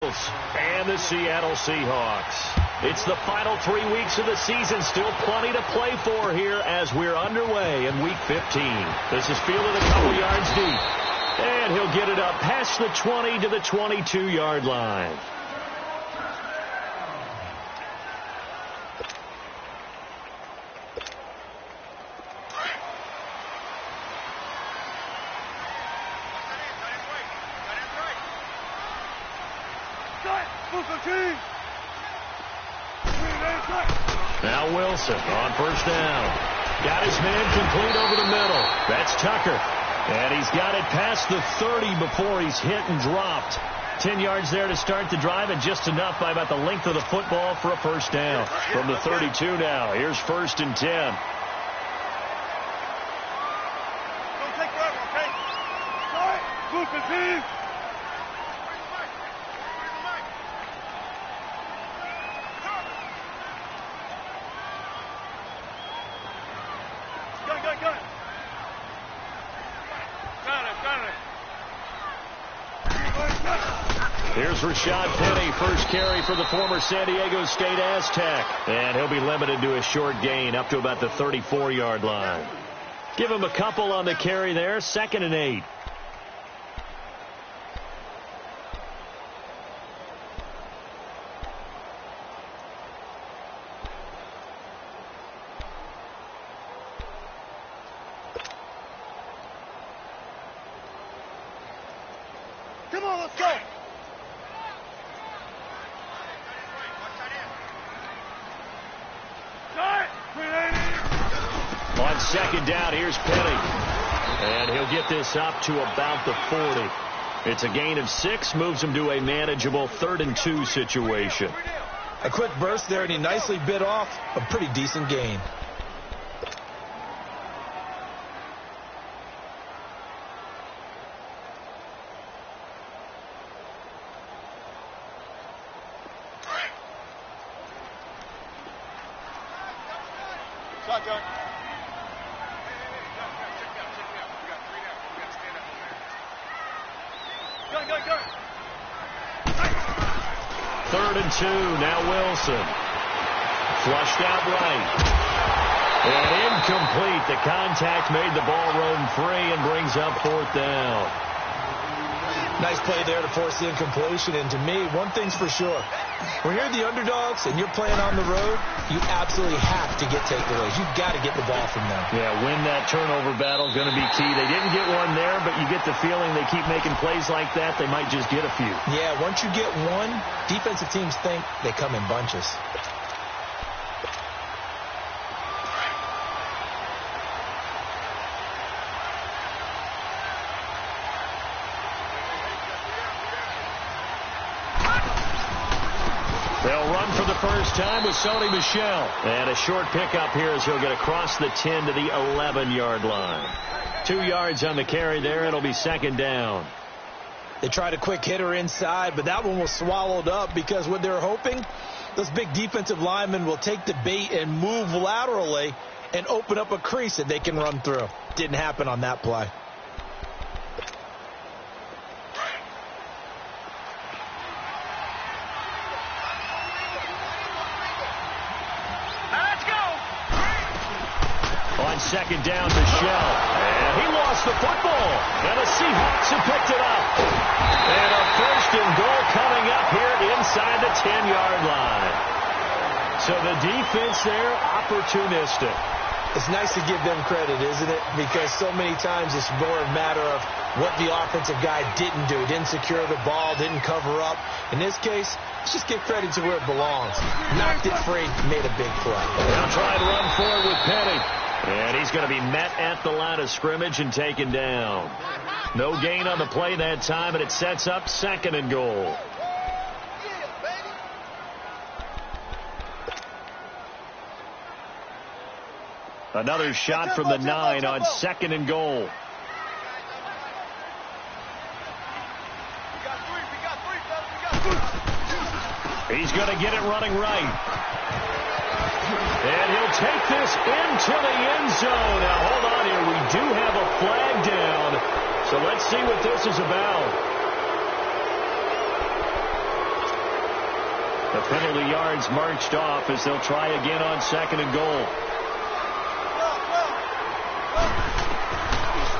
Eagles and the Seattle Seahawks. It's the final 3 weeks of the season. Still plenty to play for here as we're underway in Week 15. This is fielded a couple yards deep. And he'll get it up past the 20 to the 22-yard line. Now Wilson on first down. Got his man complete over the middle. That's Tucker. And he's got it past the 30 before he's hit and dropped. 10 yards there to start the drive, and just enough by about the length of the football for a first down. From the 32 now, here's 1st and 10. Don't take forever, okay? Start. Move the team. Here's Rashad Penny, first carry for the former San Diego State Aztec. And he'll be limited to a short gain up to about the 34-yard line. Give him a couple on the carry there, 2nd and 8. Come on, let's go. On 2nd down, here's Penny. And he'll get this up to about the 40. It's a gain of 6, moves him to a manageable 3rd and 2 situation. A quick burst there, and he nicely bit off a pretty decent gain. Shotgun. Go. 3rd and 2, now Wilson. Flushed out right. And incomplete. The contact made the ball roam free and brings up 4th down. Nice play there to force the incompletion. And to me, one thing's for sure. When you're the underdogs and you're playing on the road, you absolutely have to get takeaways. You've got to get the ball from them. Yeah, win that turnover battle, going to be key. They didn't get one there, but you get the feeling they keep making plays like that, they might just get a few. Yeah, once you get one, defensive teams think they come in bunches. They'll run for the first time with Sony Michel. And a short pickup here as he'll get across the 10 to the 11-yard line. 2 yards on the carry there. It'll be 2nd down. They tried a quick hitter inside, but that one was swallowed up because what they're hoping, those big defensive linemen will take the bait and move laterally and open up a crease that they can run through. Didn't happen on that play. On 2nd down, Michel. And he lost the football. And the Seahawks have picked it up. And a 1st and goal coming up here inside the 10-yard line. So the defense there, opportunistic. It's nice to give them credit, isn't it? Because so many times it's more a matter of what the offensive guy didn't do. Didn't secure the ball, didn't cover up. In this case, let's just give credit to where it belongs. Knocked it free, made a big play. Now try and run forward with Penny. And he's going to be met at the line of scrimmage and taken down. No gain on the play that time, and it sets up 2nd and goal. Another shot from the 9 on 2nd and goal. He's going to get it running right. And he'll take this into the end zone. Now, hold on here. We do have a flag down. So let's see what this is about. The penalty yards marched off as they'll try again on 2nd and goal.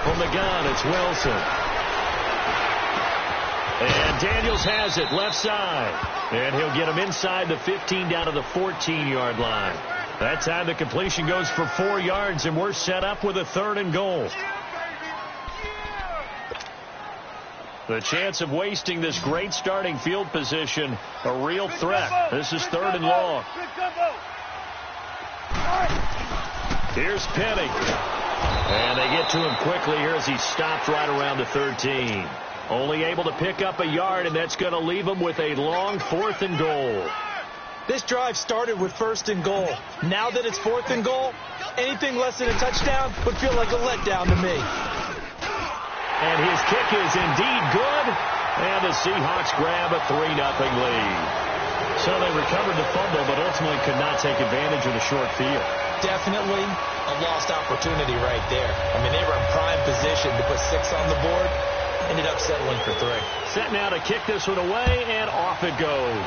From the gun, it's Wilson. And Daniels has it left side. And he'll get him inside the 15 down to the 14-yard line. That time the completion goes for 4 yards, and we're set up with a 3rd and goal. The chance of wasting this great starting field position, a real threat. This is 3rd and long. Here's Penny. And they get to him quickly here as he's stopped right around the 13. Only able to pick up a yard, and that's going to leave him with a long 4th and goal. This drive started with 1st and goal. Now that it's 4th and goal, anything less than a touchdown would feel like a letdown to me. And his kick is indeed good, and the Seahawks grab a 3-0 lead. So they recovered the fumble, but ultimately could not take advantage of the short field. Definitely a lost opportunity right there. I mean, they were in prime position to put 6 on the board. Ended up settling for 3. Set now to kick this one away, and off it goes.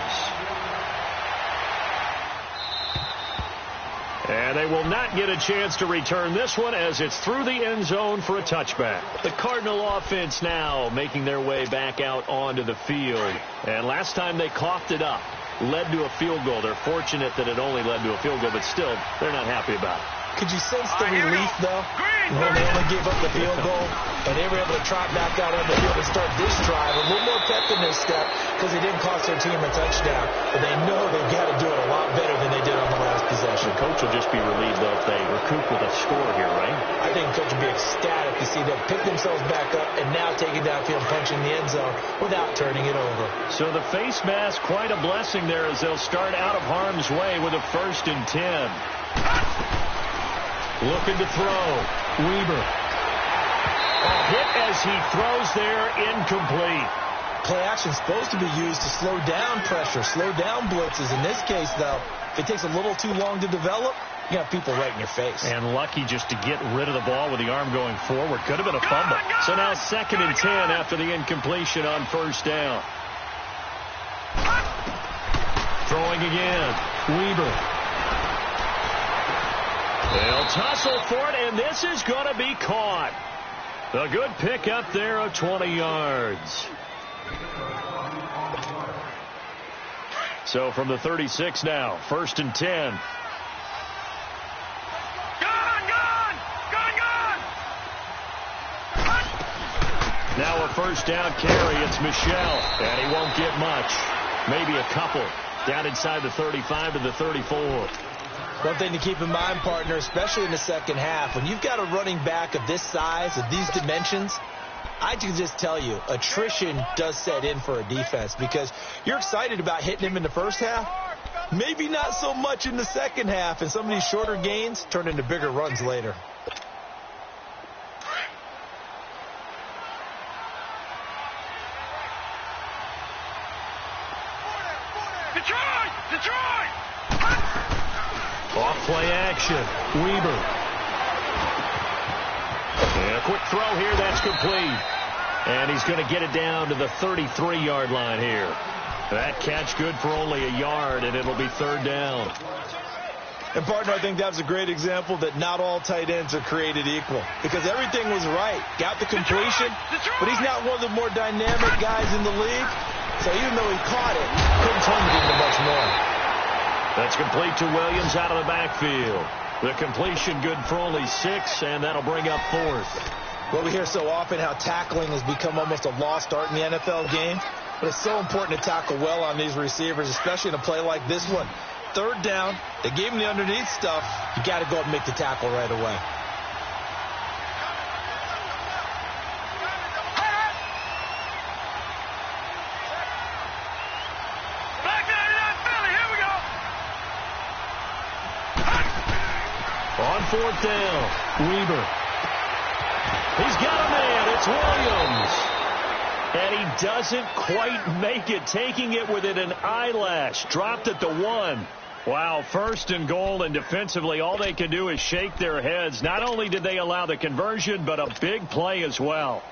And they will not get a chance to return this one as it's through the end zone for a touchback. The Cardinal offense now making their way back out onto the field. And last time they coughed it up, led to a field goal. They're fortunate that it only led to a field goal, but still, they're not happy about it. Could you sense the relief, though, when they only gave up the field goal, and they were able to trot back out on the field and start this drive a little more pep in their step because they didn't cost their team a touchdown, but they know they've got to do it a lot better than they did on the last possession. Coach will just be relieved, though, if they recoup with a score here, right? I think Coach will be ecstatic to see them pick themselves back up and now taking downfield, punching the end zone without turning it over. So the face mask, quite a blessing there as they'll start out of harm's way with a 1st and 10. Looking to throw. Weber. A hit as he throws there, incomplete. Play action supposed to be used to slow down pressure, slow down blitzes. In this case, though, if it takes a little too long to develop, you got people right in your face. And lucky just to get rid of the ball with the arm going forward. Could have been a fumble. So now 2nd and 10 after the incompletion on 1st down. Throwing again. Weber. They'll tussle for it, and this is going to be caught. A good pickup there of 20 yards. So from the 36 now, 1st and 10. Now a 1st down carry. It's Michel, and he won't get much. Maybe a couple. Down inside the 35 to the 34. One thing to keep in mind, partner, especially in the second half, when you've got a running back of this size, of these dimensions, I can just tell you, attrition does set in for a defense because you're excited about hitting him in the first half, maybe not so much in the second half, and some of these shorter gains turn into bigger runs later. Off play action. Weber. And a quick throw here. That's complete. And he's going to get it down to the 33-yard line here. That catch good for only a yard, and it'll be 3rd down. And, partner, I think that was a great example that not all tight ends are created equal because everything was right. Got the completion, but he's not one of the more dynamic guys in the league. So even though he caught it, couldn't turn it into much more. That's complete to Williams out of the backfield. The completion good for only 6, and that'll bring up 4th. Well, we hear so often how tackling has become almost a lost art in the NFL game, but it's so important to tackle well on these receivers, especially in a play like this one. 3rd down, they gave him the underneath stuff. You got to go up and make the tackle right away. On 4th down, Weber. He's got a man. It's Williams. And he doesn't quite make it, taking it within an eyelash. Dropped at the 1. Wow, 1st and goal, and defensively all they can do is shake their heads. Not only did they allow the conversion, but a big play as well.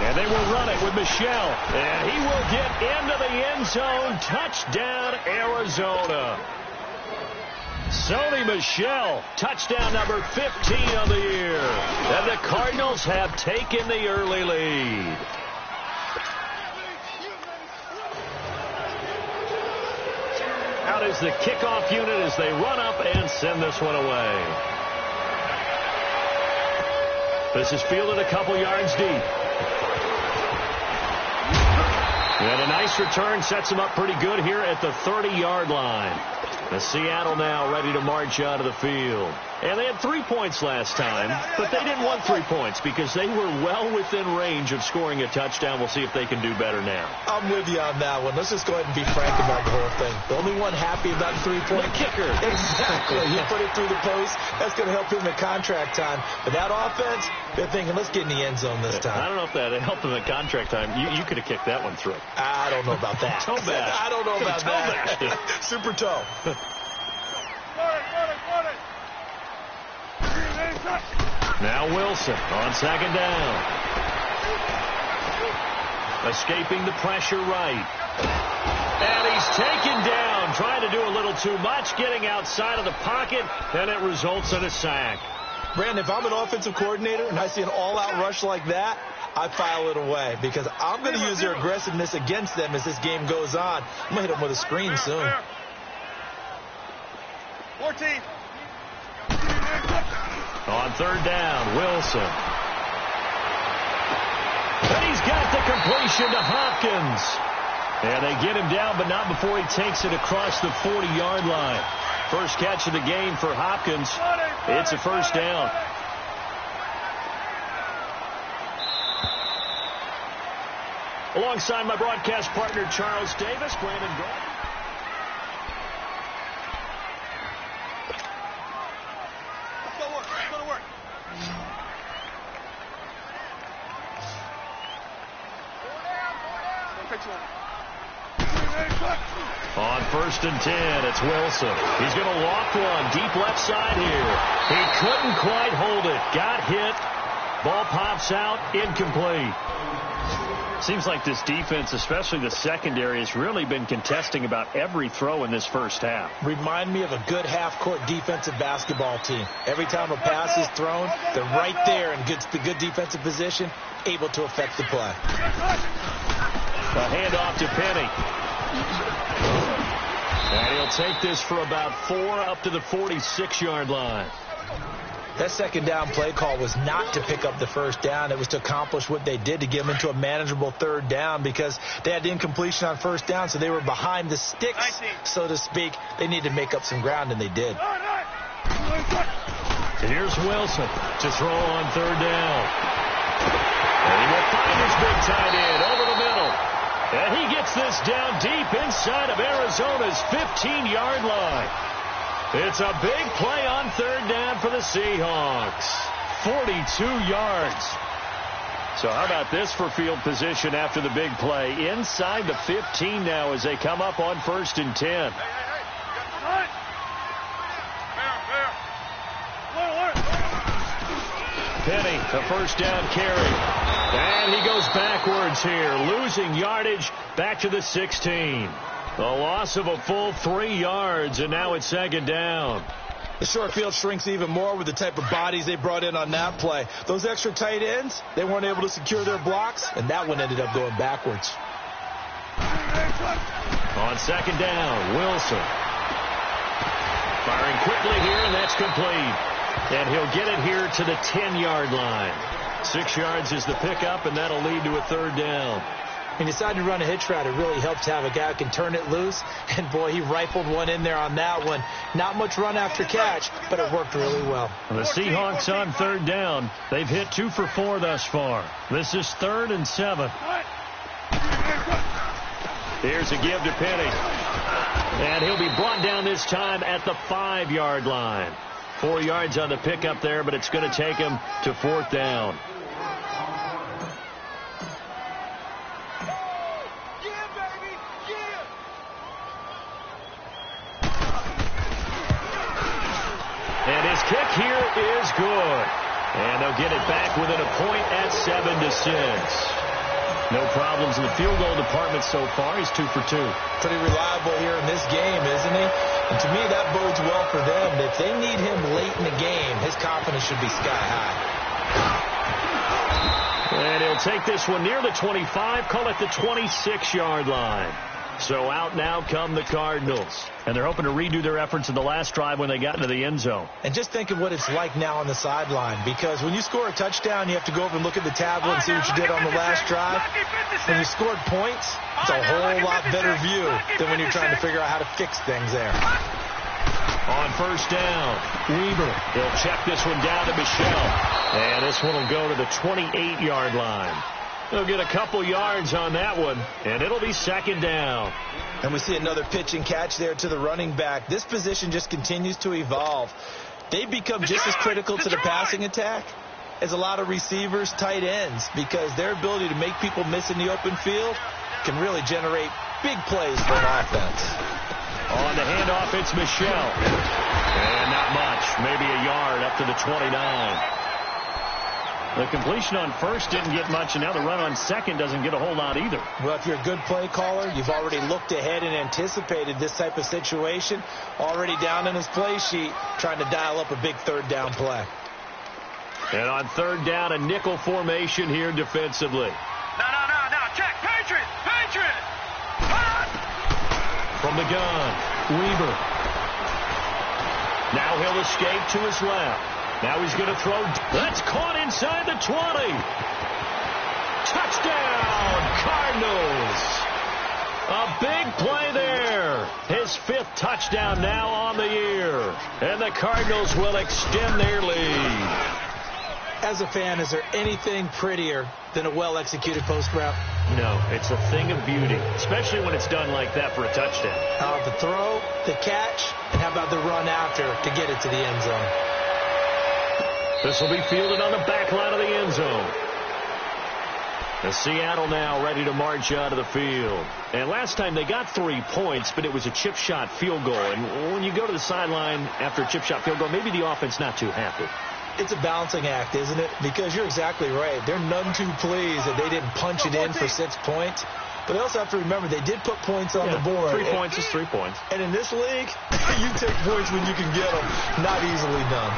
And they will run it with Michel. And he will get into the end zone. Touchdown, Arizona. Sony Michel, touchdown number 15 of the year. And the Cardinals have taken the early lead. Out is the kickoff unit as they run up and send this one away. This is fielded a couple yards deep. And a nice return sets him up pretty good here at the 30-yard line. The Seattle now ready to march out of the field. And they had 3 points last time, but they didn't want 3 points because they were well within range of scoring a touchdown. We'll see if they can do better now. I'm with you on that one. Let's just go ahead and be frank about the whole thing. The only one happy about the 3-point kicker. Exactly. He put it through the post. That's going to help him in contract time. But that offense, they're thinking, let's get in the end zone this time. I don't know if that helped him in contract time. You could have kicked that one through. I don't know about that. Toe bash. I don't know about that. Super toe. Now Wilson on second down. Escaping the pressure right. And he's taken down, trying to do a little too much, getting outside of the pocket, and it results in a sack. Brandon, if I'm an offensive coordinator and I see an all-out rush like that, I file it away because I'm going to use their aggressiveness against them as this game goes on. I'm going to hit them with a screen soon. 14. On third down, Wilson. And he's got the completion to Hopkins. And they get him down, but not before he takes it across the 40-yard line. First catch of the game for Hopkins. It's a first down. Alongside my broadcast partner, Charles Davis, Brandon Gordon. On first and 10, it's Wilson. He's going to loft one deep left side here. He couldn't quite hold it. Got hit. Ball pops out. Incomplete. Seems like this defense, especially the secondary, has really been contesting about every throw in this first half. Remind me of a good half-court defensive basketball team. Every time a pass is thrown, they're right there in good defensive position, able to affect the play. A handoff to Penny. And he'll take this for about 4 up to the 46-yard line. That second down play call was not to pick up the first down. It was to accomplish what they did to get them into a manageable third down because they had the incompletion on first down, so they were behind the sticks, so to speak. They needed to make up some ground, and they did. And here's Wilson to throw on third down. And he will find his big tight end over the middle. And he gets this down deep inside of Arizona's 15-yard line. It's a big play on third down for the Seahawks. 42 yards. So how about this for field position after the big play? Inside the 15 now as they come up on first and 10. Penny, a first down carry. And he goes backwards here, losing yardage back to the 16. A loss of a full 3 yards, and now it's second down. The short field shrinks even more with the type of bodies they brought in on that play. Those extra tight ends, they weren't able to secure their blocks, and that one ended up going backwards. On second down, Wilson. Firing quickly here, and that's complete. And he'll get it here to the 10-yard line. 6 yards is the pickup, and that'll lead to a third down. When you decide to run a hitch route, it really helps to have a guy who can turn it loose. And, boy, he rifled one in there on that one. Not much run after catch, but it worked really well. The Seahawks on third down. They've hit 2 for 4 thus far. This is 3rd and 7. Here's a give to Penny. And he'll be brought down this time at the 5-yard line. 4 yards on the pickup there, but it's going to take him to 4th down. And his kick here is good. And they'll get it back within a point at 7-6. No problems in the field goal department so far. He's 2 for 2. Pretty reliable here in this game, isn't he? And to me, that bodes well for them. If they need him late in the game, his confidence should be sky high. And he'll take this one near the 25, call it the 26-yard line. So out now come the Cardinals. And they're hoping to redo their efforts in the last drive when they got into the end zone. And just think of what it's like now on the sideline, because when you score a touchdown, you have to go over and look at the tablet and see what you did on the last drive. When you scored points, it's a whole lot better view than when you're trying to figure out how to fix things there. On first down, Weaver. He'll check this one down to Michelle. And this one will go to the 28-yard line. They'll get a couple yards on that one, and it'll be second down. And we see another pitch and catch there to the running back. This position just continues to evolve. They've become just as critical to the passing attack as a lot of receivers, tight ends, because their ability to make people miss in the open field can really generate big plays for an offense. On the handoff, it's Michelle. And not much, maybe a yard up to the 29. The completion on first didn't get much, and now the run on second doesn't get a whole lot either. Well, if you're a good play caller, you've already looked ahead and anticipated this type of situation, already down in his play sheet, trying to dial up a big third down play. And on third down, a nickel formation here defensively. No, check, Patriot! From the gun, Weaver. Now he'll escape to his left. Now he's going to throw. That's caught inside the 20. Touchdown, Cardinals. A big play there. His 5th touchdown now on the year. And the Cardinals will extend their lead. As a fan, is there anything prettier than a well-executed post route? No, it's a thing of beauty, especially when it's done like that for a touchdown. The throw, the catch, and how about the run after to get it to the end zone? This will be fielded on the back line of the end zone. The Seattle now ready to march out of the field. And last time they got 3 points, but it was a chip shot field goal. And when you go to the sideline after a chip shot field goal, maybe the offense not too happy. It's a balancing act, isn't it? Because you're exactly right. They're none too pleased that they didn't punch it in for 6 points. But they also have to remember they did put points on the board. 3 points is 3 points. And in this league, you take points when you can get them. Not easily done.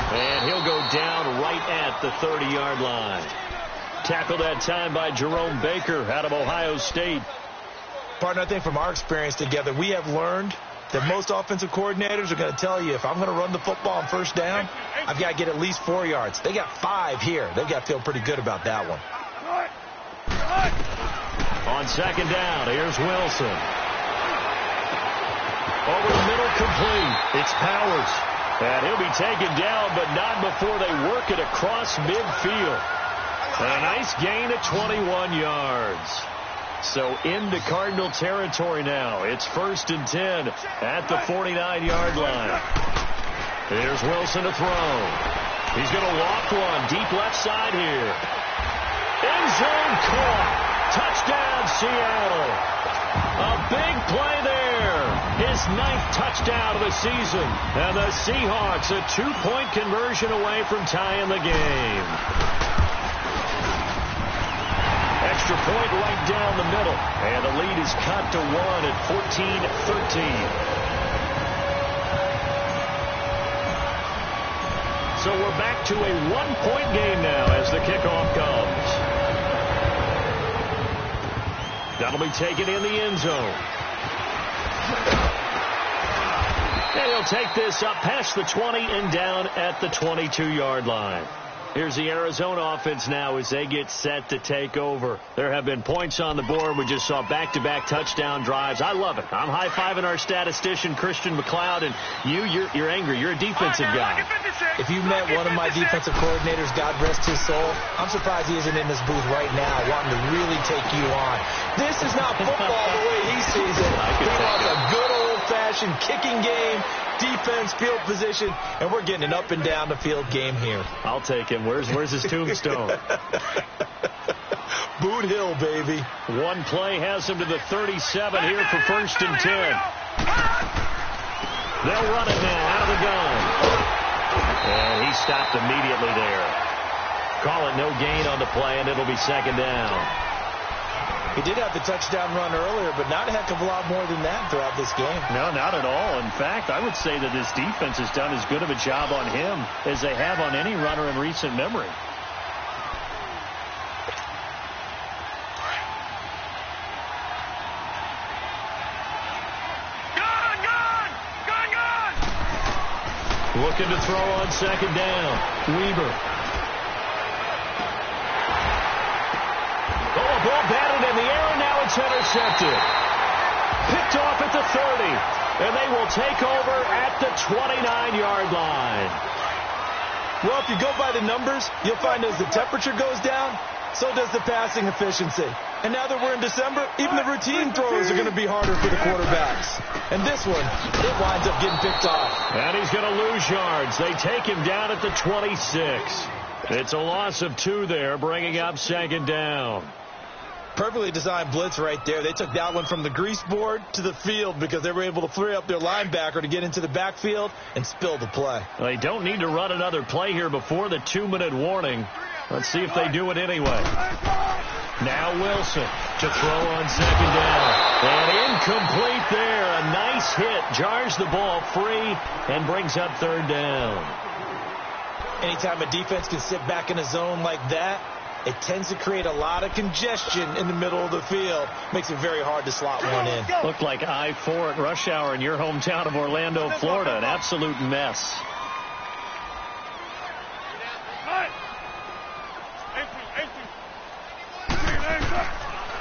And he'll go down right at the 30-yard line. Tackled that time by Jerome Baker out of Ohio State. Partner, I think from our experience together, we have learned that most offensive coordinators are going to tell you, if I'm going to run the football on first down, I've got to get at least 4 yards. They got 5 here. They've got to feel pretty good about that one. On second down, here's Wilson. Over the middle, complete. It's Powers. And he'll be taken down, but not before they work it across midfield. A nice gain of 21 yards. So into Cardinal territory now. It's 1st and 10 at the 49-yard line. Here's Wilson to throw. He's going to loft one deep left side here. End zone caught. Touchdown, Seattle. A big play there. His 9th touchdown of the season. And the Seahawks a 2-point conversion away from tying the game. Extra point right down the middle. And the lead is cut to 1 at 14-13. So we're back to a 1-point game now as the kickoff comes. That'll be taken in the end zone. And he'll take this up past the 20 and down at the 22-yard line. Here's the Arizona offense now as they get set to take over. There have been points on the board. We just saw back-to-back touchdown drives. I love it. I'm high-fiving our statistician, Christian McLeod, and you're angry. You're a defensive guy. If you met one of my defensive coordinators, God rest his soul, I'm surprised he isn't in this booth right now wanting to really take you on. This is not football the way he sees it. He wants a good old-fashioned kicking game, defense, field position, and we're getting an up-and-down the field game here. I'll take him. Where's his tombstone? Boot Hill, baby. One play has him to the 37 here for 1st and 10. They'll run it now out of the gun. And he stopped immediately there. Call it no gain on the play, and it'll be second down. He did have the touchdown run earlier, but not a heck of a lot more than that throughout this game. No, not at all. In fact, I would say that this defense has done as good of a job on him as they have on any runner in recent memory. Looking to throw on second down. Weber. Oh, a ball batted in the air, and now it's intercepted. Picked off at the 30, and they will take over at the 29-yard line. Well, if you go by the numbers, you'll find as the temperature goes down, so does the passing efficiency. And now that we're in December, even the routine throws are going to be harder for the quarterbacks. And this one, it winds up getting picked off. And he's going to lose yards. They take him down at the 26. It's a loss of 2 there, bringing up second down. Perfectly designed blitz right there. They took that one from the grease board to the field because they were able to free up their linebacker to get into the backfield and spill the play. They don't need to run another play here before the 2-minute warning. Let's see if they do it anyway. Now Wilson to throw on second down. And incomplete there. A nice hit. Jars the ball free and brings up third down. Anytime a defense can sit back in a zone like that, it tends to create a lot of congestion in the middle of the field. Makes it very hard to slot one in. Looked like I-4 at rush hour in your hometown of Orlando, Florida. An absolute mess.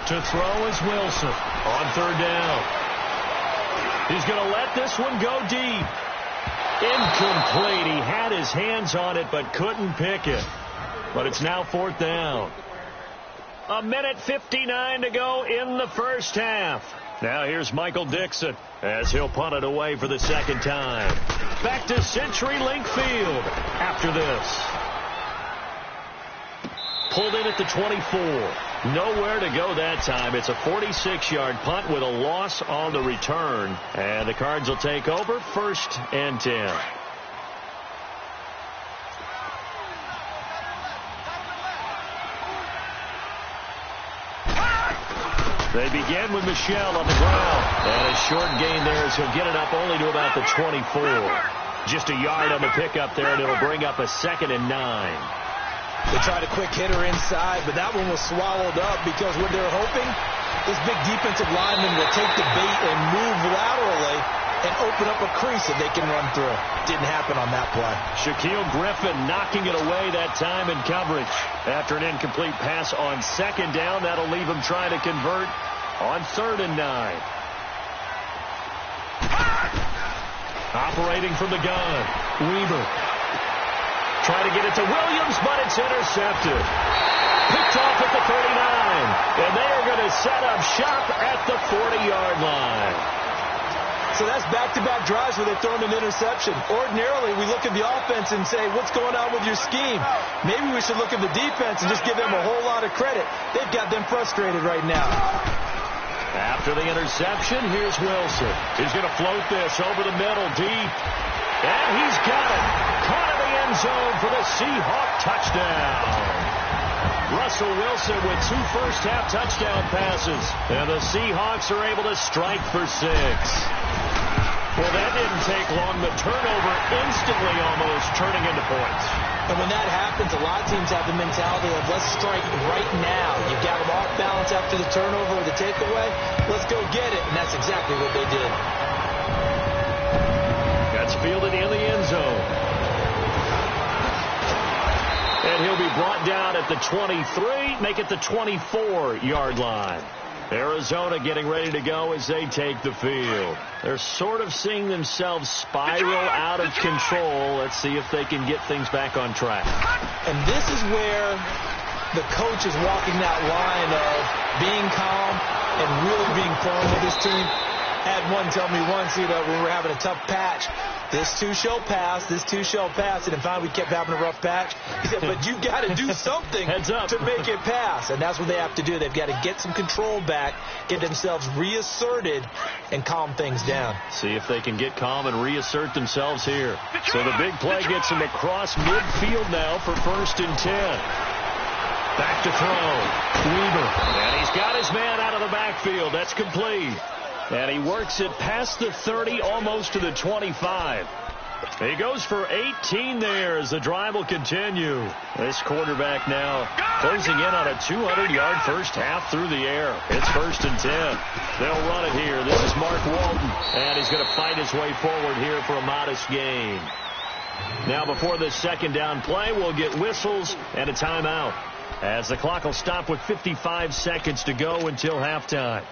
To throw is Wilson on third down. He's going to let this one go deep. Incomplete. He had his hands on it but couldn't pick it. But it's now fourth down. 1:59 to go in the first half. Now here's Michael Dixon as he'll punt it away for the second time. Back to CenturyLink Field after this. Pulled in at the 24. Nowhere to go that time. It's a 46-yard punt with a loss on the return. And the Cards will take over, 1st and 10. They begin with Michel on the ground. And a short gain there as he'll get it up only to about the 24. Just a yard on the pickup there, and it'll bring up a 2nd and 9. They tried a quick hitter inside, but that one was swallowed up because what they're hoping, this big defensive lineman will take the bait and move laterally and open up a crease that they can run through. Didn't happen on that play. Shaquille Griffin knocking it away that time in coverage. After an incomplete pass on second down, that'll leave him trying to convert on 3rd and 9. Operating from the gun, Weber. Trying to get it to Williams, but it's intercepted. Picked off at the 39. And they are going to set up shop at the 40-yard line. So that's back-to-back drives where they throw an interception. Ordinarily, we look at the offense and say, what's going on with your scheme? Maybe we should look at the defense and just give them a whole lot of credit. They've got them frustrated right now. After the interception, here's Wilson. He's going to float this over the middle, deep. And he's got it. Caught in the end zone for the Seahawk touchdown. Russell Wilson with 2 first-half touchdown passes. And the Seahawks are able to strike for 6. Well, that didn't take long. The turnover instantly almost turning into points. And when that happens, a lot of teams have the mentality of let's strike right now. You've got them off balance after the turnover or the takeaway. Let's go get it. And that's exactly what they did. That's fielded in the end zone. And he'll be brought down at the 23, make it the 24-yard line. Arizona getting ready to go as they take the field. They're sort of seeing themselves spiral out of control. Let's see if they can get things back on track. And this is where the coach is walking that line of being calm and really being firm with his team. Had one tell me once, when we were having a tough patch, This too shall pass. This too shall pass. And finally, we kept having a rough patch. He said, but you got to do something to make it pass. And that's what they have to do. They've got to get some control back, get themselves reasserted, and calm things down. See if they can get calm and reassert themselves here. So the big play gets them across midfield now for 1st and 10. Back to throw. Weaver. And he's got his man out of the backfield. That's complete. And he works it past the 30, almost to the 25. He goes for 18 there as the drive will continue. This quarterback now closing in on a 200-yard first half through the air. It's 1st and 10. They'll run it here. This is Mark Walton. And he's going to fight his way forward here for a modest gain. Now before this 2nd down play, we'll get whistles and a timeout, as the clock will stop with 55 seconds to go until halftime.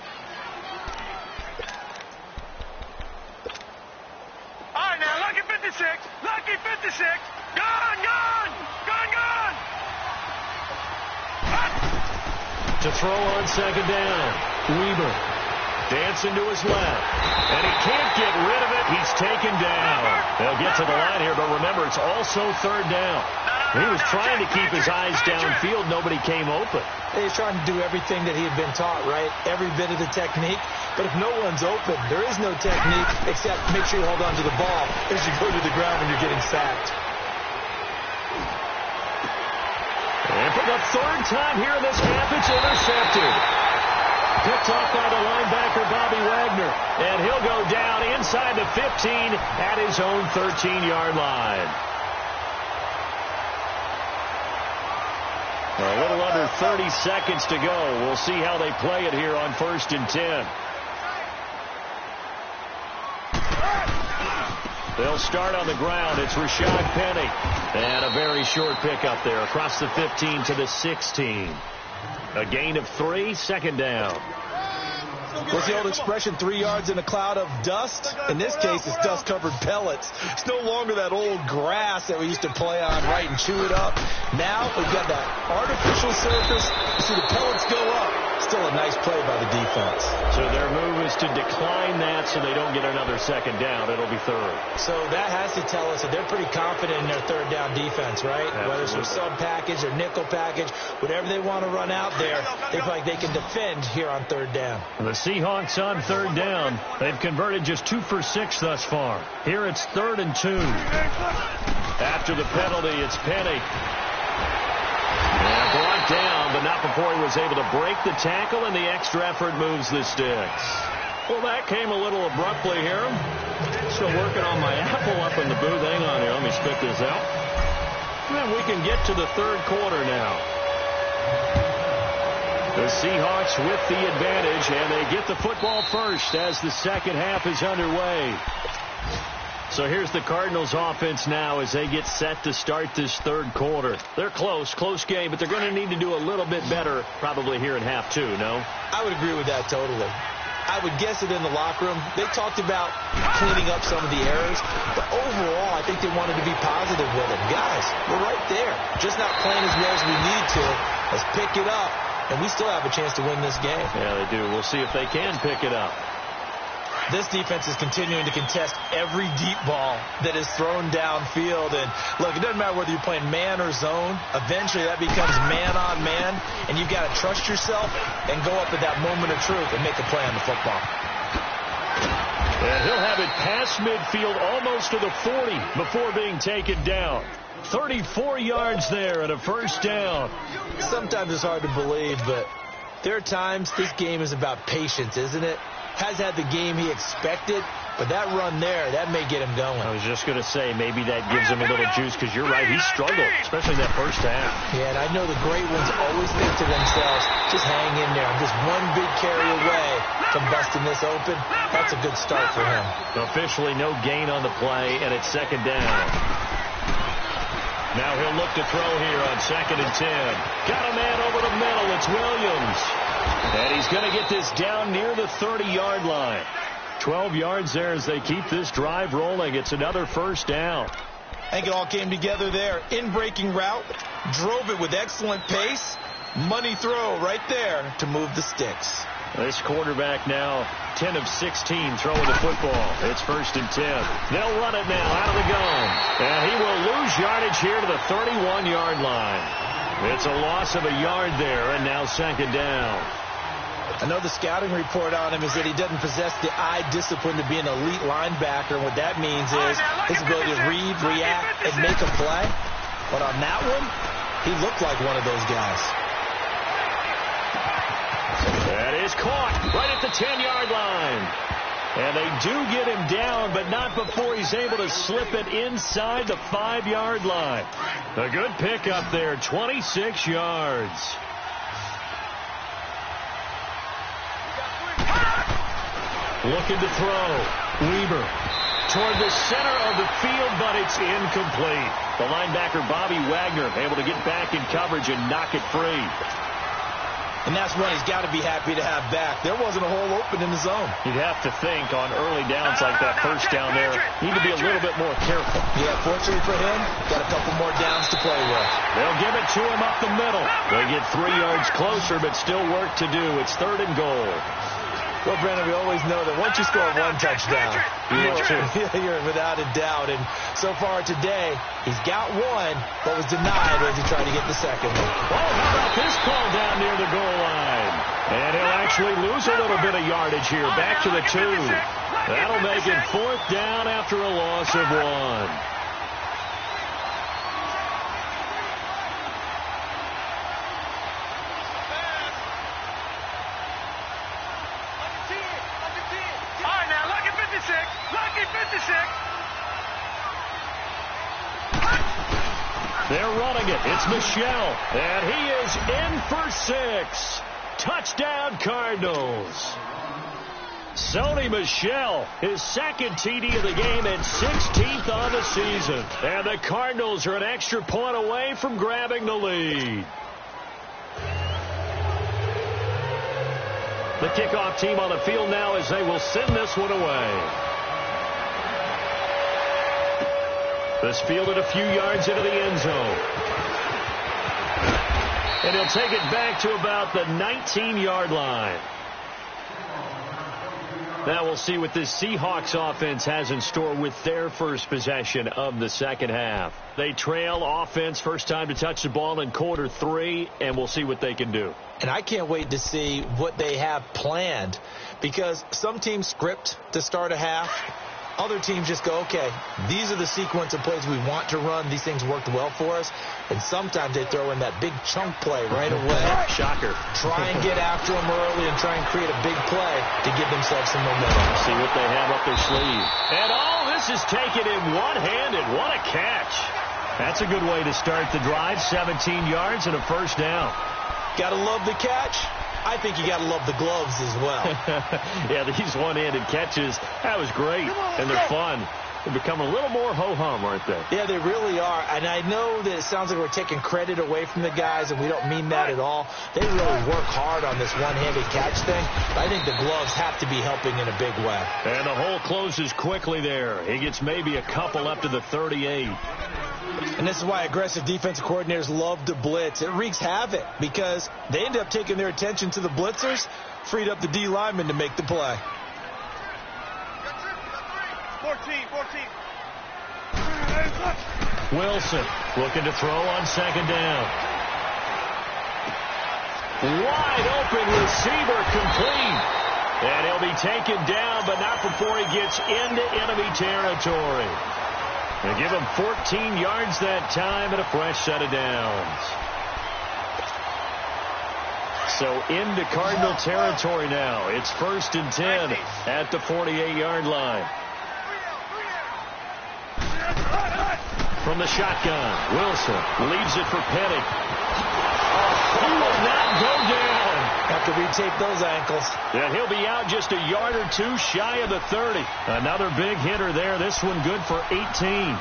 All right, now, lucky 56. Lucky 56. Gone, gone. Gone, gone. To throw on 2nd down. Weaver dancing to his left. And he can't get rid of it. He's taken down. They'll get to the line here, but remember, it's also 3rd down. He was trying to keep his eyes downfield. Nobody came open. He's trying to do everything that he had been taught, right? Every bit of the technique. But if no one's open, there is no technique except make sure you hold on to the ball as you go to the ground when you're getting sacked. And for the 3rd time here in this half, it's intercepted. Picked off by the linebacker, Bobby Wagner. And he'll go down inside the 15 at his own 13-yard line. A little under 30 seconds to go. We'll see how they play it here on 1st and 10. They'll start on the ground. It's Rashad Penny. And a very short pickup there across the 15 to the 16. A gain of 3, 2nd down. What's the old expression, 3 yards in a cloud of dust? In this case, it's dust-covered pellets. It's no longer that old grass that we used to play on, right, and chew it up. Now we've got that artificial surface. You see the pellets go up. Still a nice play by the defense. So their move is to decline that so they don't get another 2nd down. It'll be 3rd. So that has to tell us that they're pretty confident in their 3rd down defense, right? Absolutely. Whether it's from sub-package or nickel package, whatever they want to run out there, they feel like they can defend here on 3rd down. The Seahawks on 3rd down. They've converted just 2 for 6 thus far. Here it's 3rd and 2. After the penalty, it's Penny. And brought down, but not before he was able to break the tackle, and the extra effort moves the sticks. Well, that came a little abruptly here. Still working on my apple up in the booth. Hang on here. Let me spit this out. And then we can get to the 3rd quarter now. The Seahawks with the advantage, and they get the football first as the 2nd half is underway. So here's the Cardinals offense now as they get set to start this 3rd quarter. They're close game, but they're going to need to do a little bit better probably here in half 2, no? I would agree with that totally. I would guess it in the locker room. They talked about cleaning up some of the errors, but overall I think they wanted to be positive with it. Guys, we're right there. Just not playing as well as we need to. Let's pick it up, and we still have a chance to win this game. Yeah, they do. We'll see if they can pick it up. This defense is continuing to contest every deep ball that is thrown downfield. And, look, it doesn't matter whether you're playing man or zone. Eventually that becomes man-on-man, and you've got to trust yourself and go up at that moment of truth and make a play on the football. And he'll have it past midfield almost to the 40 before being taken down. 34 yards there and a 1st down. Sometimes it's hard to believe, but there are times this game is about patience, isn't it? Has had the game he expected, but that run there, that may get him going. I was just going to say, maybe that gives him a little juice, because you're right, he struggled, especially in that 1st half. Yeah, and I know the great ones always think to themselves, just hang in there. I'm just one big carry away from busting this open. That's a good start for him. Officially no gain on the play, and it's 2nd down. Now he'll look to throw here on 2nd and 10. Got a man over the middle. It's Williams. And he's going to get this down near the 30-yard line. 12 yards there as they keep this drive rolling. It's another 1st down. I think it all came together there. In-breaking route. Drove it with excellent pace. Money throw right there to move the sticks. This quarterback now 10 of 16 throwing the football. It's 1st and 10. They'll run it now out of the gun. And he will lose yardage here to the 31-yard line. It's a loss of a yard there, and now 2nd down. I know the scouting report on him is that he doesn't possess the eye discipline to be an elite linebacker. What that means is his ability to read, react, and make a play. But on that one, he looked like one of those guys. That is caught right at the 10-yard line. And they do get him down, but not before he's able to slip it inside the 5-yard line. A good pickup there, 26 yards. Looking to throw. Weber toward the center of the field, but it's incomplete. The linebacker, Bobby Wagner, able to get back in coverage and knock it free. And that's one he's got to be happy to have back. There wasn't a hole open in the zone. You'd have to think on early downs like that, first down there, need to be a little bit more careful. Yeah, fortunately for him, got a couple more downs to play with. They'll give it to him up the middle. They get 3 yards closer, but still work to do. It's 3rd and goal. Well, Brandon, we always know that once you score one touchdown, you're without a doubt. And so far today, he's got one, but was denied as he tried to get the second one. Oh, how about this call down near the goal line? And he'll actually lose a little bit of yardage here, back to the 2. That'll make it 4th down after a loss of 1. They're running it. It's Michelle. And he is in for 6. Touchdown, Cardinals. Sony Michel, his 2nd TD of the game and 16th on the season. And the Cardinals are an extra point away from grabbing the lead. The kickoff team on the field now as they will send this one away. This fielded a few yards into the end zone. And he'll take it back to about the 19-yard line. Now we'll see what this Seahawks offense has in store with their first possession of the second half. They trail offense, first time to touch the ball in quarter 3, and we'll see what they can do. And I can't wait to see what they have planned, because some teams script to start a half. Other teams just go, okay, these are the sequence of plays we want to run. These things worked well for us. And sometimes they throw in that big chunk play right away. Shocker. Try and get after them early and try and create a big play to give themselves some momentum. See what they have up their sleeve. And all this is taken in one-handed. What a catch. That's a good way to start the drive. 17 yards and a first down. Got to love the catch. I think you got to love the gloves as well. Yeah, these one-handed catches, that was great. And they're fun. They become a little more ho-hum, aren't they? Yeah, they really are. And I know that it sounds like we're taking credit away from the guys, and we don't mean that at all. They really work hard on this one-handed catch thing. But I think the gloves have to be helping in a big way. And the hole closes quickly there. He gets maybe a couple up to the 38. And this is why aggressive defensive coordinators love to blitz. It wreaks havoc because they end up taking their attention to the blitzers, freed up the D lineman to make the play. 14. Wilson looking to throw on second down. Wide open receiver complete. And he'll be taken down, but not before he gets into enemy territory. They give him 14 yards that time and a fresh set of downs. So into Cardinal territory now. It's 1st and 10 at the 48-yard line. From the shotgun, Wilson leaves it for Petty. He will not go down. Have to retake those ankles. And he'll be out just a yard or 2 shy of the 30. Another big hitter there. This one good for 18.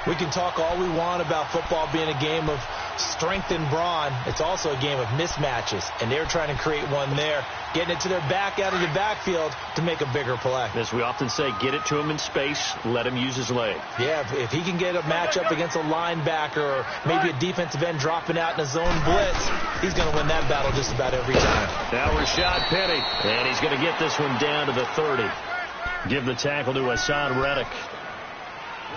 We can talk all we want about football being a game of strength and brawn. It's also a game of mismatches, and they're trying to create one there, getting it to their back out of the backfield to make a bigger play. As we often say, get it to him in space, let him use his leg. Yeah, if he can get a matchup against a linebacker or maybe a defensive end dropping out in a zone blitz, he's going to win that battle just about every time. Now Rashad Penny, and he's going to get this one down to the 30. Give the tackle to Hassan Reddick.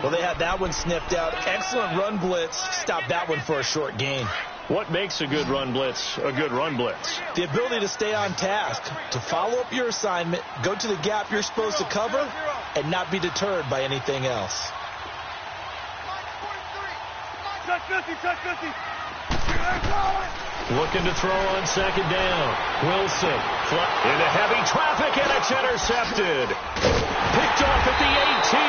Well, they had that one sniffed out. Excellent run blitz. Stop that one for a short gain. What makes a good run blitz a good run blitz? The ability to stay on task, to follow up your assignment, go to the gap you're supposed to cover, and not be deterred by anything else. Touch 50, touch 50. Looking to throw on second down. Wilson into heavy traffic, and it's intercepted. Picked off at the 18.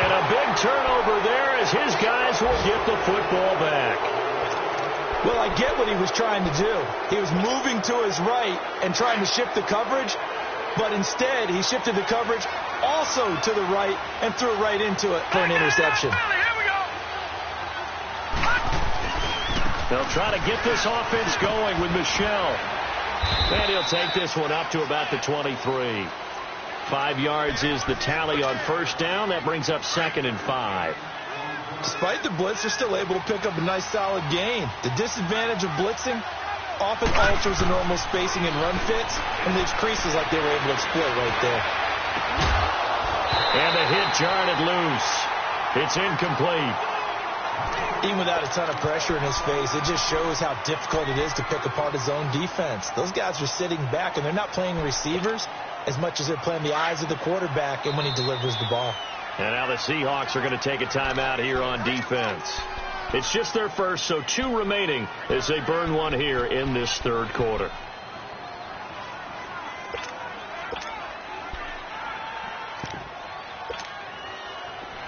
And a big turnover there as his guys will get the football back. Well, I get what he was trying to do. He was moving to his right and trying to shift the coverage, but instead he shifted the coverage also to the right and threw right into it for an interception. They'll try to get this offense going with Michelle. And he'll take this one up to about the 23. 5 yards is the tally on first down. That brings up 2nd and 5. Despite the blitz, they're still able to pick up a nice solid gain. The disadvantage of blitzing often alters the normal spacing and run fits and leaves creases like they were able to exploit right there. And the hit jarred it loose. It's incomplete. Even without a ton of pressure in his face, it just shows how difficult it is to pick apart his own defense. Those guys are sitting back, and they're not playing receivers as much as they're playing the eyes of the quarterback and when he delivers the ball. And now the Seahawks are going to take a timeout here on defense. It's just their first, so 2 remaining as they burn one here in this third quarter.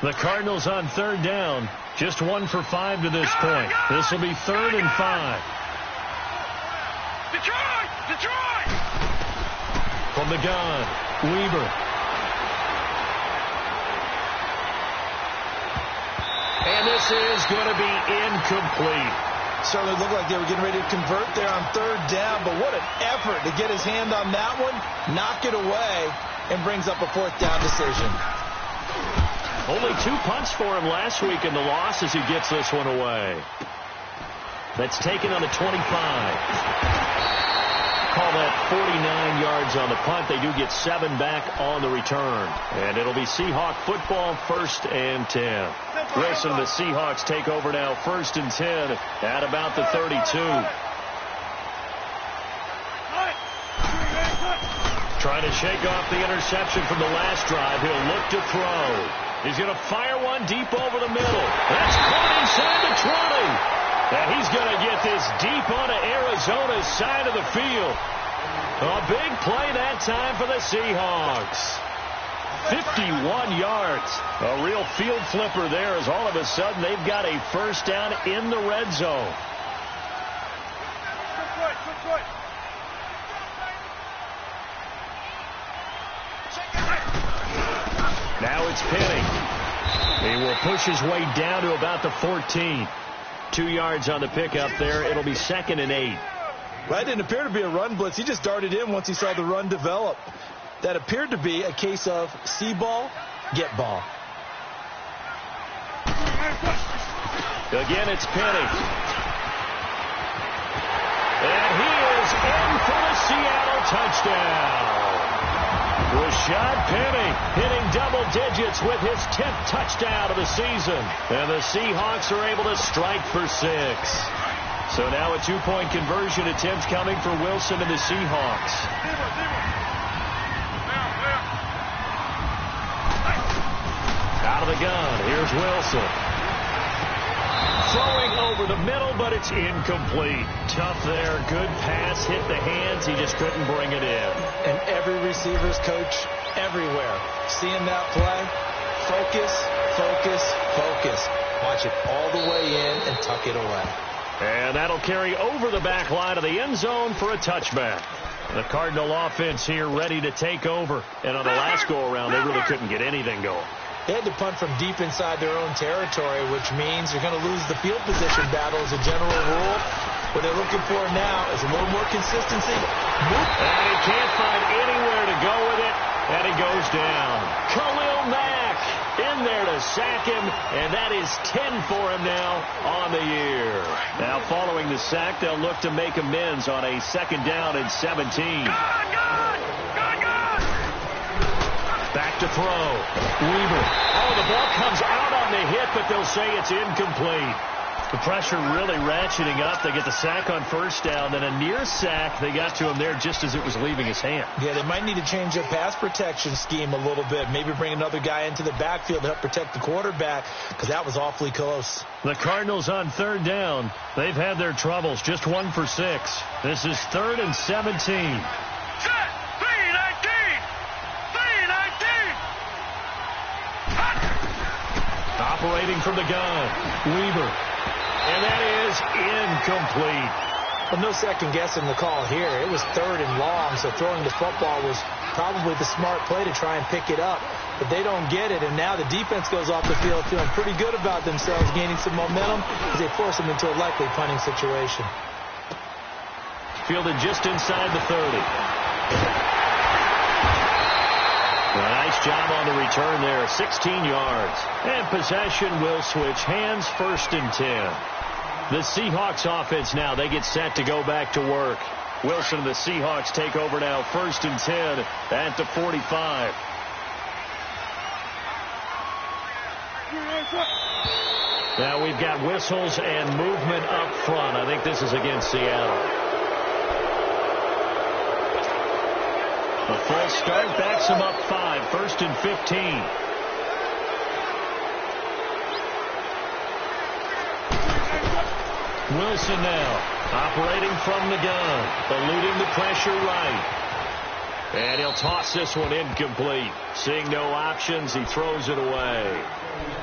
The Cardinals on third down. Just 1 for 5 to this point. This will be 3rd and 5. Detroit! Detroit! From the gun, Weber. And this is going to be incomplete. Certainly looked like they were getting ready to convert there on third down, but what an effort to get his hand on that one, knock it away, and brings up a 4th down decision. Only 2 punts for him last week in the loss as he gets this one away. That's taken on the 25. Call that 49 yards on the punt. They do get 7 back on the return. And it'll be Seahawk football, 1st and 10. Wilson and the Seahawks take over now, 1st and 10 at about the 32. Trying to shake off the interception from the last drive. He'll look to throw. He's going to fire one deep over the middle. That's caught inside the 20. And he's going to get this deep onto Arizona's side of the field. A big play that time for the Seahawks. 51 yards. A real field flipper there as all of a sudden they've got a 1st down in the red zone. Now it's Penny. He will push his way down to about the 14. 2 yards on the pickup there. It'll be 2nd and 8. Well, that didn't appear to be a run blitz. He just darted in once he saw the run develop. That appeared to be a case of see ball, get ball. Again, it's Penny. And he is in for the Seattle touchdown. Rashad Penny hitting double digits with his 10th touchdown of the season. And the Seahawks are able to strike for 6. So now a 2-point conversion attempt coming for Wilson and the Seahawks. Out of the gun, here's Wilson. Throwing over the middle, but it's incomplete. Tough there, good pass, hit the hands, he just couldn't bring it in. And every receiver's coach everywhere, seeing that play, focus, focus, focus. Watch it all the way in and tuck it away. And that'll carry over the back line of the end zone for a touchback. The Cardinal offense here ready to take over. And on the last go-around, they really couldn't get anything going. They had to punt from deep inside their own territory, which means you're going to lose the field position battle as a general rule. What they're looking for now is a little more consistency. And he can't find anywhere to go with it, and he goes down. Khalil Mack in there to sack him, and that is 10 for him now on the year. Now, following the sack, they'll look to make amends on a 2nd down and 17. Back to throw. Weaver. Oh, the ball comes out on the hit, but they'll say it's incomplete. The pressure really ratcheting up. They get the sack on 1st down, then a near sack. They got to him there just as it was leaving his hand. Yeah, they might need to change their pass protection scheme a little bit. Maybe bring another guy into the backfield to help protect the quarterback, because that was awfully close. The Cardinals on 3rd down. They've had their troubles. Just 1 for 6. This is 3rd and 17. Operating from the gun, Weaver. And that is incomplete. Well, no second guessing the call here. It was 3rd and long, so throwing the football was probably the smart play to try and pick it up. But they don't get it, and now the defense goes off the field feeling pretty good about themselves, gaining some momentum as they force them into a likely punting situation. Fielded just inside the 30. Nice job on the return there, 16 yards. And possession will switch hands, 1st and 10. The Seahawks offense now, they get set to go back to work. Wilson and the Seahawks take over now, 1st and 10 at the 45. Now we've got whistles and movement up front. I think this is against Seattle. A false start backs him up 5, 1st and 15. Wilson now operating from the gun, eluding the pressure right. And he'll toss this one incomplete. Seeing no options, he throws it away.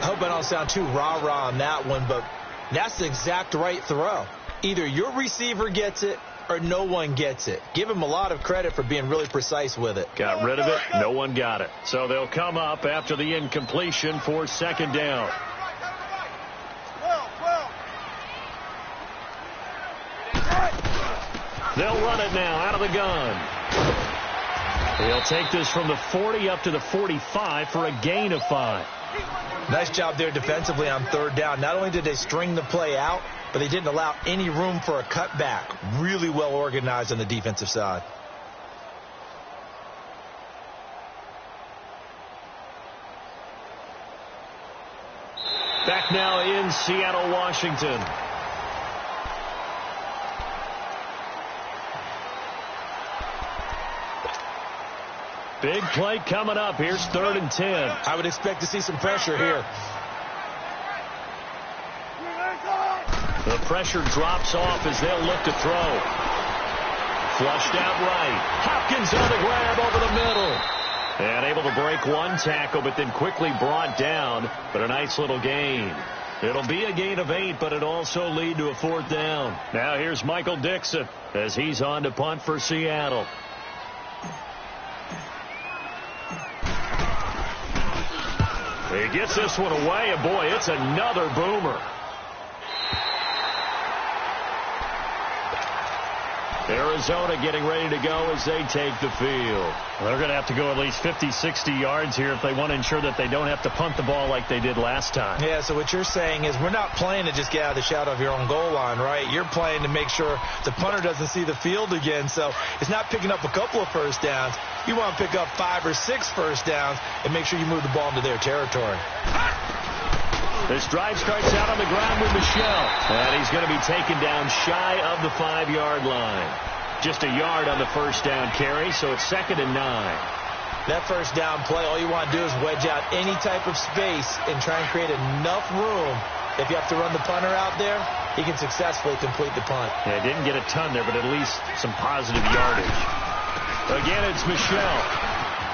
I hope I don't sound too rah-rah on that one, but that's the exact right throw. Either your receiver gets it or no one gets it. Give him a lot of credit for being really precise with it. Got rid of it. No one got it. So they'll come up after the incompletion for 2nd down. They'll run it now out of the gun. He'll take this from the 40 up to the 45 for a gain of 5. Nice job there defensively on 3rd down. Not only did they string the play out, but they didn't allow any room for a cutback. Really well organized on the defensive side. Back now in Seattle, Washington. Big play coming up. Here's 3rd and 10. I would expect to see some pressure here. The pressure drops off as they'll look to throw. Flushed out right. Hopkins on the grab over the middle. And able to break one tackle, but then quickly brought down. But a nice little gain. It'll be a gain of 8, but it'll also lead to a 4th down. Now here's Michael Dixon as he's on to punt for Seattle. He gets this one away, and boy, it's another boomer. Arizona getting ready to go as they take the field. They're going to have to go at least 50, 60 yards here if they want to ensure that they don't have to punt the ball like they did last time. Yeah, so what you're saying is we're not playing to just get out of the shadow of your own goal line, right? You're playing to make sure the punter doesn't see the field again. So it's not picking up a couple of 1st downs. You want to pick up 5 or 6 1st downs and make sure you move the ball into their territory. This drive starts out on the ground with Michel. And he's going to be taken down shy of the 5-yard line. Just a yard on the 1st down carry, so it's 2nd and 9. That 1st down play, all you want to do is wedge out any type of space and try and create enough room. If you have to run the punter out there, he can successfully complete the punt. Yeah, didn't get a ton there, but at least some positive yardage. Again, it's Michel.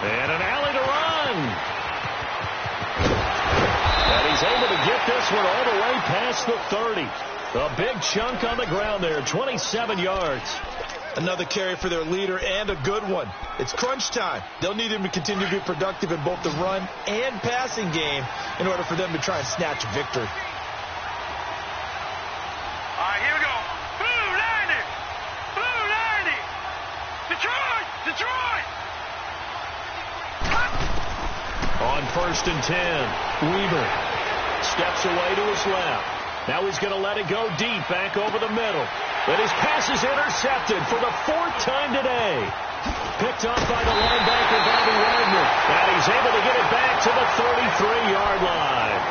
And an alley to run. And he's able to get this one all the way past the 30. A big chunk on the ground there, 27 yards. Another carry for their leader, and a good one. It's crunch time. They'll need him to continue to be productive in both the run and passing game in order for them to try and snatch a victory. All right, here we go. Blue 90. Blue 90. Detroit. Detroit. On 1st and 10, Weaver steps away to his left. Now he's going to let it go deep, back over the middle. But his pass is intercepted for the 4th time today. Picked up by the linebacker, Bobby Wagner. And he's able to get it back to the 33-yard line.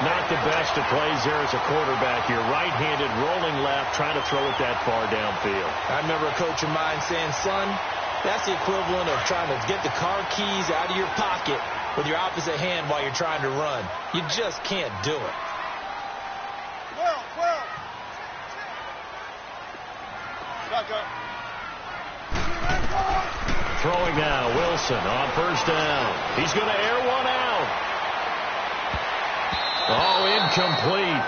Not the best of plays there as a quarterback here. Right-handed, rolling left, trying to throw it that far downfield. I remember a coach of mine saying, son, that's the equivalent of trying to get the car keys out of your pocket with your opposite hand while you're trying to run. You just can't do it. Throwing now, Wilson on 1st down. He's going to air one out. Oh, incomplete.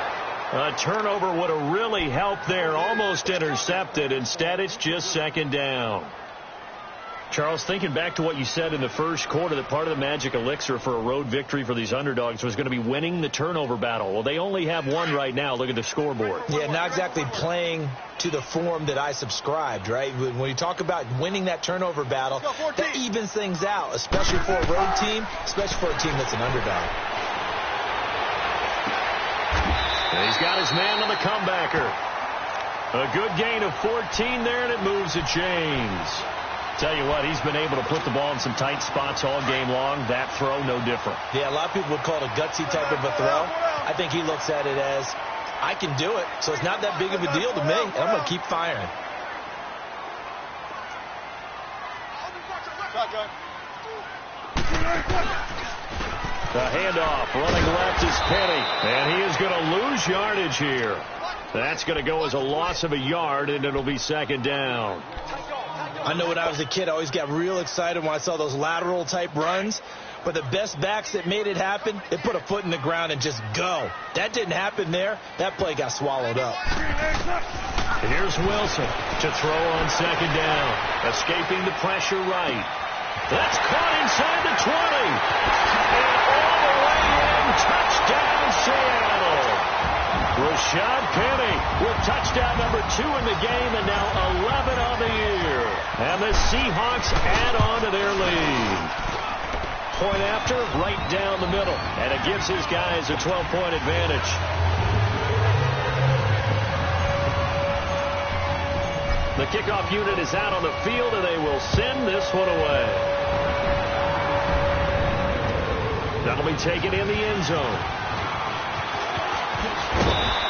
A turnover would have really helped there. Almost intercepted. Instead, it's just 2nd down. Charles, thinking back to what you said in the first quarter, that part of the magic elixir for a road victory for these underdogs was going to be winning the turnover battle. Well, they only have one right now. Look at the scoreboard. Yeah, not exactly playing to the form that I subscribed, right? When you talk about winning that turnover battle, that evens things out, especially for a road team, especially for a team that's an underdog. And he's got his man on the comebacker. A good gain of 14 there, and it moves to James. Tell you what, he's been able to put the ball in some tight spots all game long. That throw, no different. Yeah, a lot of people would call it a gutsy type of a throw. I think he looks at it as, I can do it, so it's not that big of a deal to me, and I'm going to keep firing. The handoff, running left is Penny, and he is going to lose yardage here. That's going to go as a loss of a yard, and it'll be 2nd down. I know when I was a kid, I always got real excited when I saw those lateral-type runs. But the best backs that made it happen, they put a foot in the ground and just go. That didn't happen there. That play got swallowed up. Here's Wilson to throw on 2nd down. Escaping the pressure right. That's caught inside the 20. And all the way in, touchdown Seattle. Rashad Penny with touchdown number 2 in the game, and now 11 on the year. And the Seahawks add on to their lead. Point after, right down the middle. And it gives his guys a 12-point advantage. The kickoff unit is out on the field, and they will send this one away. That'll be taken in the end zone.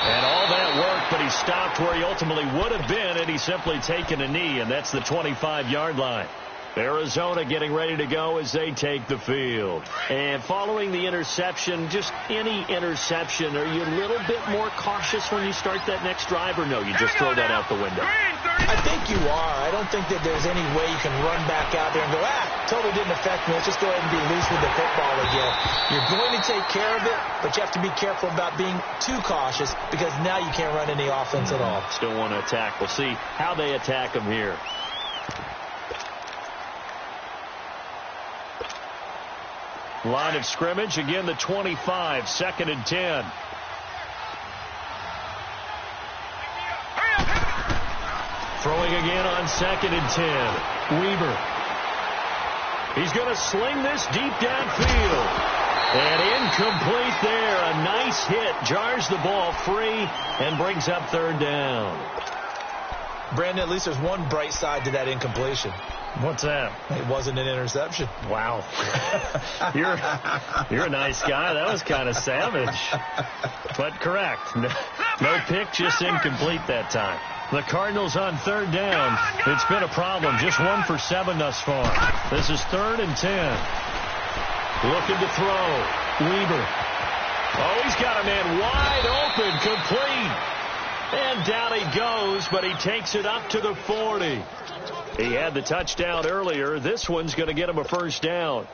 And all that work, but he stopped where he ultimately would have been had he simply taken a knee, and that's the 25-yard line. Arizona getting ready to go as they take the field. And following the interception, just any interception, are you a little bit more cautious when you start that next drive, or no, you just throw that out the window? I think you are. I don't think that there's any way you can run back out there and go, totally didn't affect me. Let's just go ahead and be loose with the football again. You're going to take care of it, but you have to be careful about being too cautious because now you can't run any offense at all. Still want to attack. We'll see how they attack them here. Line of scrimmage, again the 25, 2nd and 10. Throwing again on 2nd and 10. Weaver. He's going to sling this deep downfield. And incomplete there. A nice hit. Jars the ball free and brings up 3rd down. Brandon, at least there's one bright side to that incompletion. What's that? It wasn't an interception. Wow. You're a nice guy. That was kind of savage. But correct. No pick, just incomplete that time. The Cardinals on 3rd down. It's been a problem. Just 1 for 7 thus far. This is 3rd and 10. Looking to throw. Weaver. Oh, he's got a man wide open. Complete. And down he goes, but he takes it up to the 40. He had the touchdown earlier. This one's going to get him a 1st down.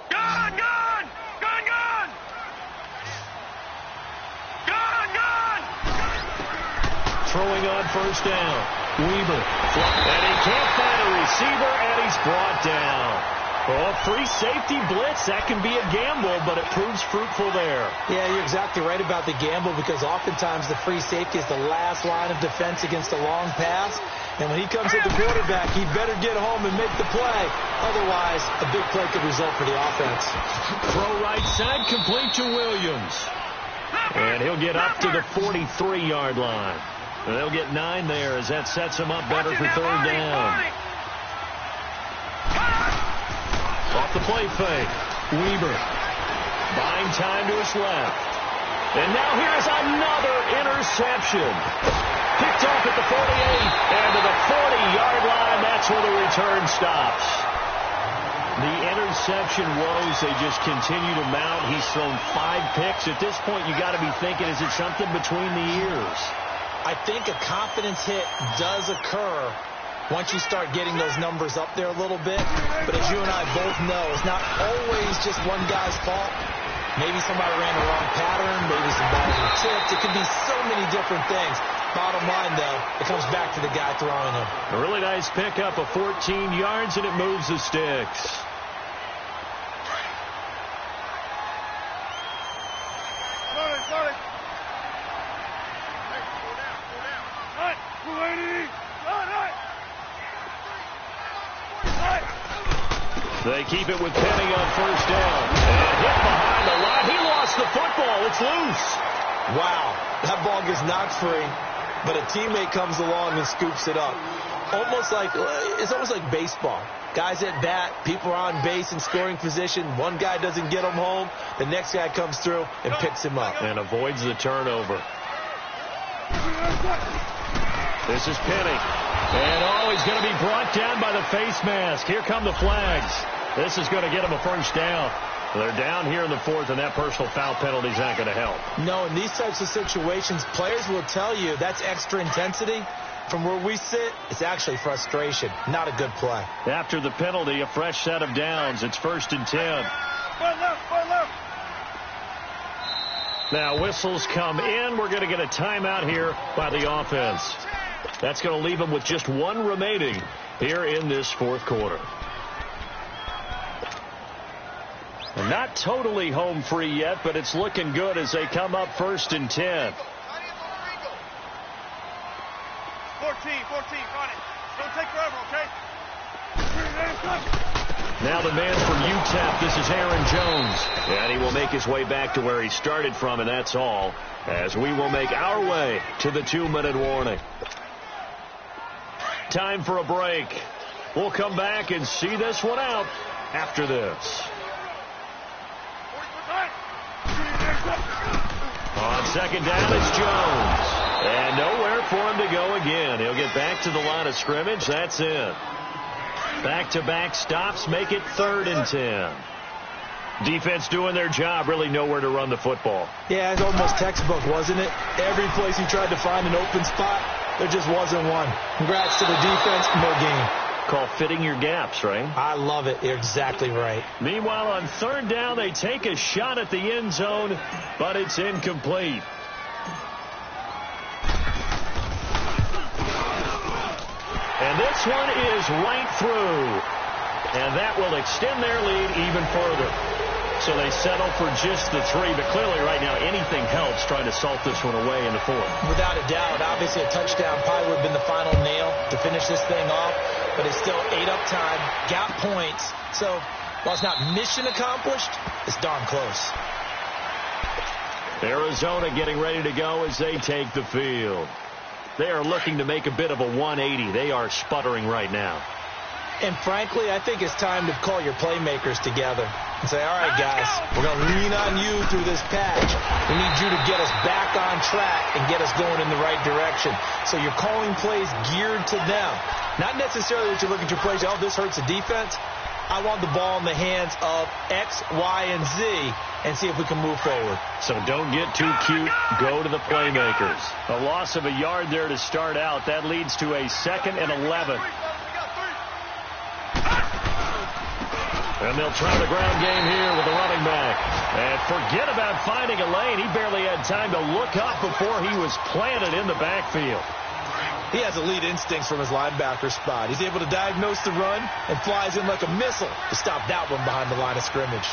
Gone, gone! Gone, gone! Gone, gone! throwing on first down. Weaver. And he can't find a receiver, and he's brought down. Well, free safety blitz, that can be a gamble, but it proves fruitful there. Yeah, you're exactly right about the gamble because oftentimes the free safety is the last line of defense against a long pass. And when he comes at the quarterback, he better get home and make the play. Otherwise, a big play could result for the offense. Throw right side, complete to Williams. And he'll get up to the 43-yard line. And they'll get 9 there as that sets him up better for third down. Off the play fake. Weaver. Buying time to his left. And now here's another interception. Picked off at the 48 and to the 40-yard line. That's where the return stops. The interception woes, they just continue to mount. He's thrown 5 picks. At this point, you got to be thinking, is it something between the ears? I think a confidence hit does occur once you start getting those numbers up there a little bit. But as you and I both know, it's not always just one guy's fault. Maybe somebody ran the wrong pattern. Maybe some balls were tipped. It could be so many different things. Bottom line, though, it comes back to the guy throwing them. A really nice pickup of 14 yards, and it moves the sticks. Sorry. Hey, go down. Right, 280. Right. They keep it with Penny on first down. And hit behind the line. He lost the football. It's loose. Wow, that ball gets knocked free, but a teammate comes along and scoops it up. It's almost like baseball. Guys at bat, people are on base in scoring position. One guy doesn't get him home. The next guy comes through and picks him up. And avoids the turnover. This is Penny. And, he's going to be brought down by the face mask. Here come the flags. This is going to get him a first down. They're down here in the 4th, and that personal foul penalty is not going to help. No, in these types of situations, players will tell you that's extra intensity. From where we sit, it's actually frustration. Not a good play. After the penalty, a fresh set of downs. It's 1st and 10. Left. Now, whistles come in. We're going to get a timeout here by the offense. That's going to leave them with just 1 remaining here in this 4th quarter. And not totally home free yet, but it's looking good as they come up 1st and 10. 14, got it. Don't take forever, okay? Now the man from UTEP, this is Aaron Jones. And he will make his way back to where he started from, and that's all, as we will make our way to the 2-minute warning. Time for a break. We'll come back and see this one out after this. On second down, it's Jones. And nowhere for him to go again. He'll get back to the line of scrimmage. That's it. Back-to-back stops make it 3rd and 10. Defense doing their job, really nowhere to run the football. Yeah, it's almost textbook, wasn't it? Every place he tried to find an open spot, there just wasn't one. Congrats to the defense, no game. Called fitting your gaps, right? I love it. You're exactly right. Meanwhile, on 3rd down, they take a shot at the end zone, but it's incomplete. And this one is right through. And that will extend their lead even further. So they settle for just the 3. But clearly right now anything helps trying to salt this one away in the 4th. Without a doubt. Obviously a touchdown probably would have been the final nail to finish this thing off. But it's still 8 up time. Got points. So while it's not mission accomplished, it's darn close. Arizona getting ready to go as they take the field. They are looking to make a bit of a 180. They are sputtering right now. And frankly, I think it's time to call your playmakers together and say, all right, guys, we're going to lean on you through this patch. We need you to get us back on track and get us going in the right direction. So you're calling plays geared to them. Not necessarily that you look at your plays, oh, this hurts the defense. I want the ball in the hands of X, Y, and Z and see if we can move forward. So don't get too cute. Go to the playmakers. A loss of a yard there to start out. That leads to a 2nd and 11. And they'll try the ground game here with the running back. And forget about finding a lane. He barely had time to look up before he was planted in the backfield. He has elite instincts from his linebacker spot. He's able to diagnose the run and flies in like a missile to stop that one behind the line of scrimmage.